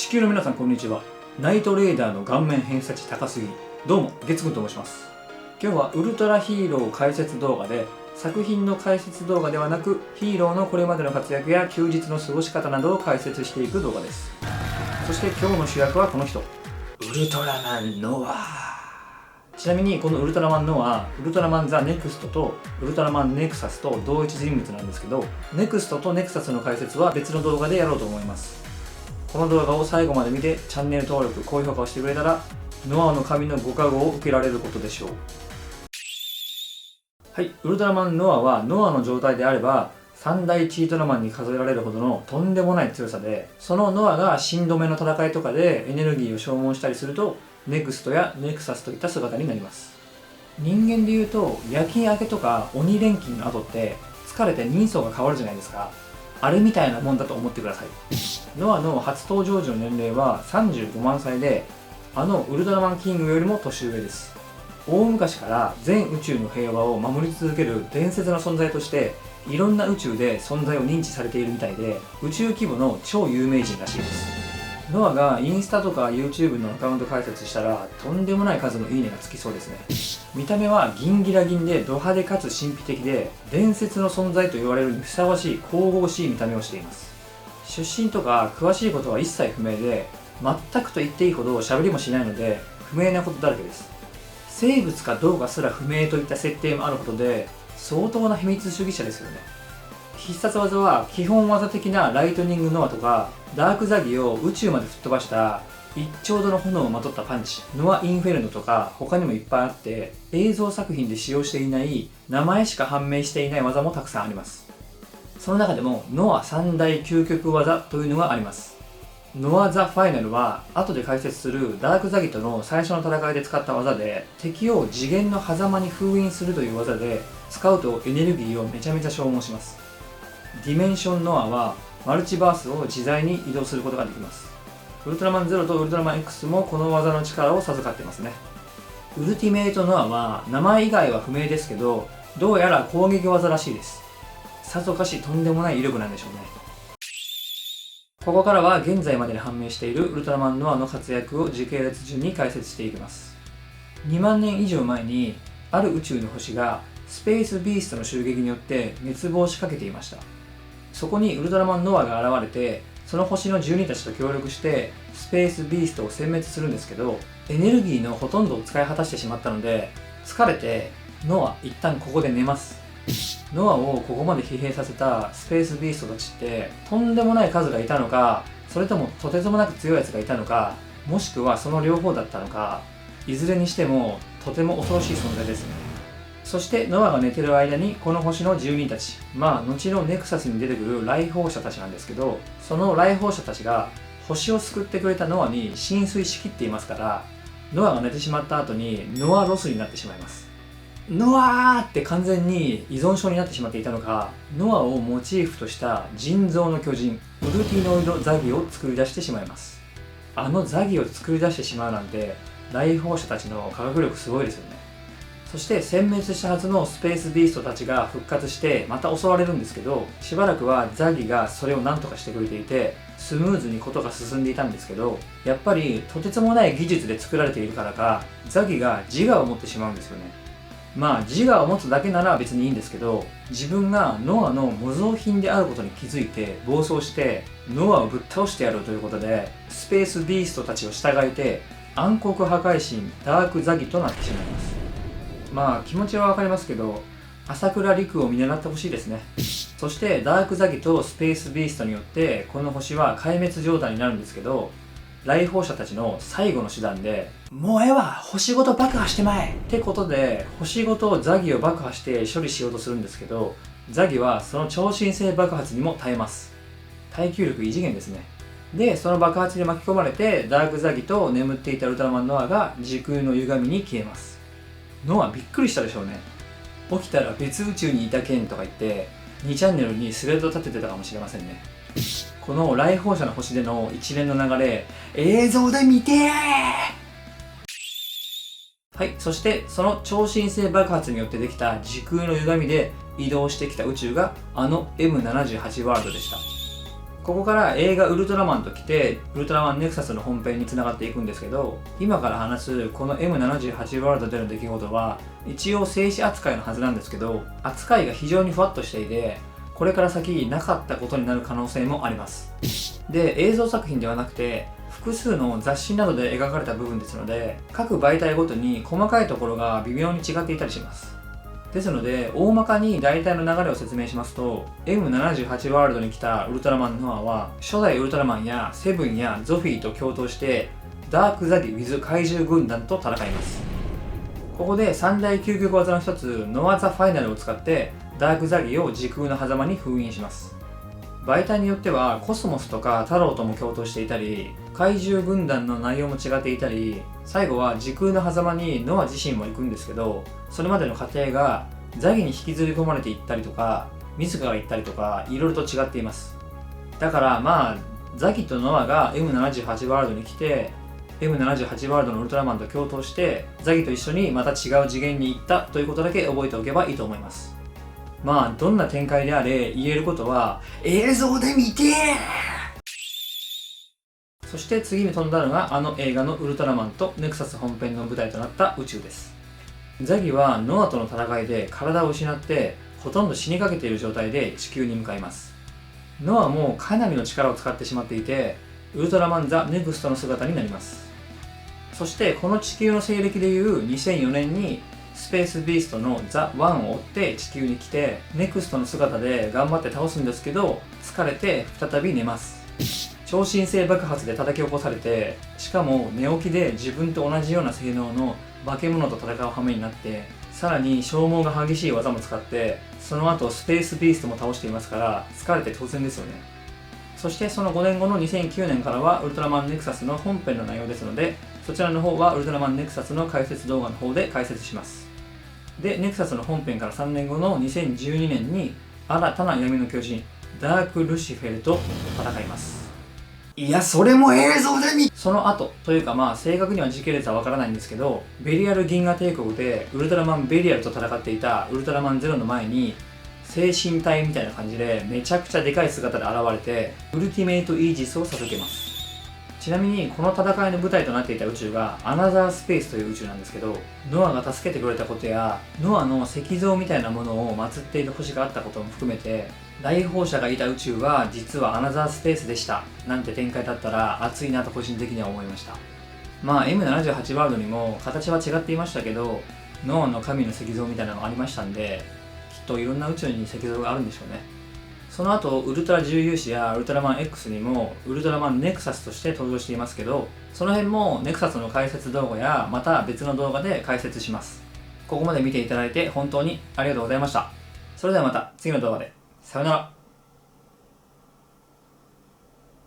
地球の皆さんこんにちは。ナイトレーダーの顔面偏差値高すぎ。どうも、月君と申します。今日はウルトラヒーロー解説動画で、作品の解説動画ではなく、ヒーローのこれまでの活躍や休日の過ごし方などを解説していく動画です。そして今日の主役はこの人。ウルトラマンノア。ちなみにこのウルトラマンノア、ウルトラマンザネクストとウルトラマンネクサスと同一人物なんですけど、ネクストとネクサスの解説は別の動画でやろうと思います。この動画を最後まで見てチャンネル登録、高評価をしてくれたらノアの神のご加護を受けられることでしょう。はい、ウルトラマンノアはノアの状態であれば三大チートラマンに数えられるほどのとんでもない強さで、そのノアが新止めの戦いとかでエネルギーを消耗したりするとネクストやネクサスといった姿になります。人間でいうと夜勤明けとか鬼連勤の後って疲れて人相が変わるじゃないですか。あれみたいなもんだと思ってください。ノアの初登場時の年齢は35万歳で、あのウルトラマンキングよりも年上です。大昔から全宇宙の平和を守り続ける伝説の存在としていろんな宇宙で存在を認知されているみたいで、宇宙規模の超有名人らしいです。ノアがインスタとか YouTube のアカウント開設したらとんでもない数のいいねがつきそうですね。見た目はギンギラギンでド派手かつ神秘的で、伝説の存在と言われるにふさわしい神々しい見た目をしています。出身とか詳しいことは一切不明で、全くと言っていいほど喋りもしないので不明なことだらけです。生物かどうかすら不明といった設定もあることで相当な秘密主義者ですよね。必殺技は基本技的なライトニングノアとか、ダークザギを宇宙まで吹っ飛ばした1兆度の炎をまとったパンチ、ノアインフェルノとか他にもいっぱいあって、映像作品で使用していない名前しか判明していない技もたくさんあります。その中でもノア三大究極技というのがあります。ノア・ザ・ファイナルは後で解説するダークザギとの最初の戦いで使った技で、敵を次元の狭間に封印するという技で使うとエネルギーをめちゃめちゃ消耗します。ディメンションノアはマルチバースを自在に移動することができます。ウルトラマンゼロとウルトラマン X もこの技の力を授かってますね。ウルティメイトノアは名前以外は不明ですけど、どうやら攻撃技らしいです。さぞかしとんでもない威力なんでしょうね。ここからは現在までに判明しているウルトラマンノアの活躍を時系列順に解説していきます。2万年以上前にある宇宙の星がスペースビーストの襲撃によって滅亡しかけていました。そこにウルトラマンノアが現れて、その星の住人たちと協力してスペースビーストを殲滅するんですけど、エネルギーのほとんどを使い果たしてしまったので疲れてノア一旦ここで寝ます。ノアをここまで疲弊させたスペースビーストたちってとんでもない数がいたのか、それともとてつもなく強いやつがいたのか、もしくはその両方だったのか、いずれにしてもとても恐ろしい存在ですね。そしてノアが寝てる間にこの星の住人たち、後のネクサスに出てくる来訪者たちなんですけど、その来訪者たちが星を救ってくれたノアに浸水しきっていますから、ノアが寝てしまった後にノアロスになってしまいます。ノアーって完全に依存症になってしまっていたのか、ノアをモチーフとした腎臓の巨人ウルティノイドザギを作り出してしまいます。あのザギを作り出してしまうなんて来訪者たちの科学力すごいですよね。そして殲滅したはずのスペースビーストたちが復活してまた襲われるんですけど、しばらくはザギがそれを何とかしてくれていてスムーズにことが進んでいたんですけど、やっぱりとてつもない技術で作られているからかザギが自我を持ってしまうんですよね。自我を持つだけなら別にいいんですけど、自分がノアの模造品であることに気づいて暴走してノアをぶっ倒してやるということで、スペースビーストたちを従えて暗黒破壊神ダークザギとなってしまいます。気持ちはわかりますけど、朝倉陸を見習ってほしいですね。そしてダークザギとスペースビーストによってこの星は壊滅状態になるんですけど、来訪者たちの最後の手段でもうええわ、星ごと爆破してまえってことで星ごとザギを爆破して処理しようとするんですけど、ザギはその超新星爆発にも耐えます。耐久力異次元ですね。でその爆発に巻き込まれてダークザギと眠っていたウルトラマンノアが時空の歪みに消えます。ノアびっくりしたでしょうね。起きたら別宇宙にいた件とか言って2チャンネルにスレッド立ててたかもしれませんね。この来訪者の星での一連の流れ、映像で見てー。はい、そしてその超新星爆発によってできた時空の歪みで移動してきた宇宙があの M78 ワールドでした。ここから映画ウルトラマンときて、ウルトラマンネクサスの本編に繋がっていくんですけど、今から話すこの M78 ワールドでの出来事は、一応静止扱いのはずなんですけど、扱いが非常にふわっとしていて、これから先なかったことになる可能性もあります。で、映像作品ではなくて、複数の雑誌などで描かれた部分ですので、各媒体ごとに細かいところが微妙に違っていたりします。ですので、大まかに大体の流れを説明しますと、M78 ワールドに来たウルトラマンノアは、初代ウルトラマンやセブンやゾフィーと共闘して、ダークザディ with 怪獣軍団と戦います。ここで三大究極技の一つ、ノア・ザ・ファイナルを使って、ダークザギを時空の狭間に封印します。媒体によってはコスモスとか太郎とも共闘していたり、怪獣軍団の内容も違っていたり、最後は時空の狭間にノア自身も行くんですけど、それまでの過程がザギに引きずり込まれていったりとか、自ら行ったりとか、いろいろと違っています。だからまあ、ザギとノアが M78 ワールドに来て、M78 ワールドのウルトラマンと共闘して、ザギと一緒にまた違う次元に行ったということだけ覚えておけばいいと思います。まあ、どんな展開であれ言えることは、映像で見てー。そして次に飛んだのがあの映画のウルトラマンとネクサス本編の舞台となった宇宙です。ザギはノアとの戦いで体を失ってほとんど死にかけている状態で地球に向かいます。ノアもかなりの力を使ってしまっていて、ウルトラマンザ・ネクストの姿になります。そしてこの地球の西暦でいう2004年にスペースビーストのザ・ワンを追って地球に来て、ネクストの姿で頑張って倒すんですけど、疲れて再び寝ます。超新星爆発で叩き起こされて、しかも寝起きで自分と同じような性能の化け物と戦う羽目になって、さらに消耗が激しい技も使って、その後スペースビーストも倒していますから疲れて当然ですよね。そしてその5年後の2009年からはウルトラマンネクサスの本編の内容ですので、そちらの方はウルトラマンネクサスの解説動画の方で解説します。で、ネクサスの本編から3年後の2012年に新たな闇の巨人ダーク・ルシフェルと戦います。いや、それも映像で見その後というか、まあ正確には時系列はわからないんですけど、ベリアル銀河帝国でウルトラマンベリアルと戦っていたウルトラマンゼロの前に精神体みたいな感じでめちゃくちゃでかい姿で現れてウルティメイト・イージスを授けます。ちなみにこの戦いの舞台となっていた宇宙がアナザースペースという宇宙なんですけど、ノアが助けてくれたことやノアの石像みたいなものを祀っている星があったことも含めて、大放射がいた宇宙は実はアナザースペースでしたなんて展開だったら熱いなと個人的には思いました。まあ M78 ワールドにも形は違っていましたけど、ノアの神の石像みたいなのがありましたんで、きっといろんな宇宙に石像があるんでしょうね。その後ウルトラ重勇士やウルトラマン X にもウルトラマンネクサスとして登場していますけど、その辺もネクサスの解説動画やまた別の動画で解説します。ここまで見ていただいて本当にありがとうございました。それではまた次の動画で。さよなら。